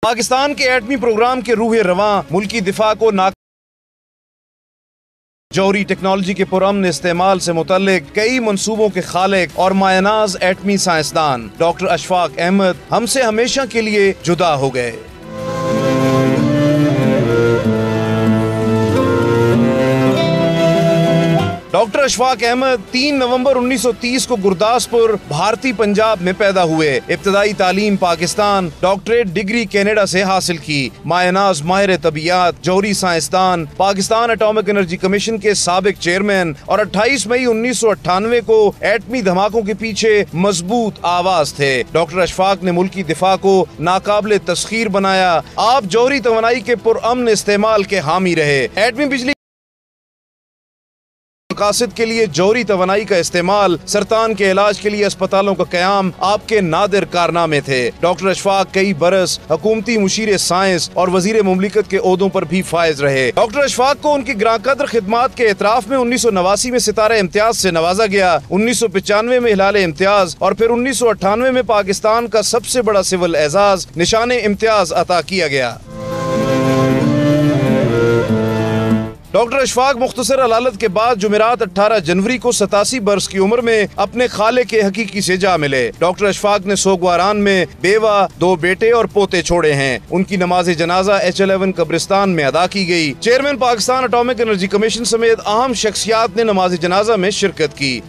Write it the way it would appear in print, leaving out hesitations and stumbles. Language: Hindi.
पाकिस्तान के एटमी प्रोग्राम के रूह रवां मुल्की दिफा को जौहरी टेक्नोलॉजी के पुरअमन इस्तेमाल से मुतल्लिक कई मंसूबों के खालिक और मायनाज एटमी साइंसदान डॉक्टर अशफाक अहमद हमसे हमेशा के लिए जुदा हो गए। डॉक्टर अशफाक अहमद 3 नवंबर 1930 को गुरदासपुर भारतीय पंजाब में पैदा हुए। इब्तदाई तालीम पाकिस्तान, डॉक्टरेट डिग्री कनाडा से हासिल की। मायनाज माहिर तबियात, जौहरी साइंसदान, पाकिस्तान एटॉमिक एनर्जी कमीशन के साबिक चेयरमैन और 28 मई 1998 को एटमी धमाकों के पीछे मजबूत आवाज थे। डॉक्टर अशफाक ने मुल्की दिफा को नाकाबिले तस्खीर बनाया। आप जौहरी तवानाई के पुरअमन इस्तेमाल के हामी रहे। एटमी बिजली मकासद के लिए जौहरी तवानाई का इस्तेमाल, सरतान के इलाज के लिए अस्पतालों का क़याम आपके नादिर कारनामे थे। डॉक्टर अशफाक कई बरस हुकूमती मुशीर साइंस और वजीर मुमलिकत के ओहदों पर भी फायज रहे। डॉक्टर अशफाक को उनकी ग्रांकद्र खिदमात के एतराफ में 1989 में सितारा इम्तियाज से नवाजा गया, 1995 में हिलाल इम्तियाज और फिर 1998 में पाकिस्तान का सबसे बड़ा सिविल एजाज निशान इम्तियाज अता किया गया। डॉक्टर अशफाक मुख्तसर अलालत के बाद जुमेरात 18 जनवरी को 87 बरस की उम्र में अपने खाले के हकीकी से जा मिले। डॉक्टर अशफाक ने सोगवारान में बेवा, 2 बेटे और पोते छोड़े हैं। उनकी नमाज जनाजा H11 कब्रिस्तान में अदा की गई। Chairman Pakistan atomic energy commission समेत अहम शख्सियात ने नमाज जनाजा में शिरकत की।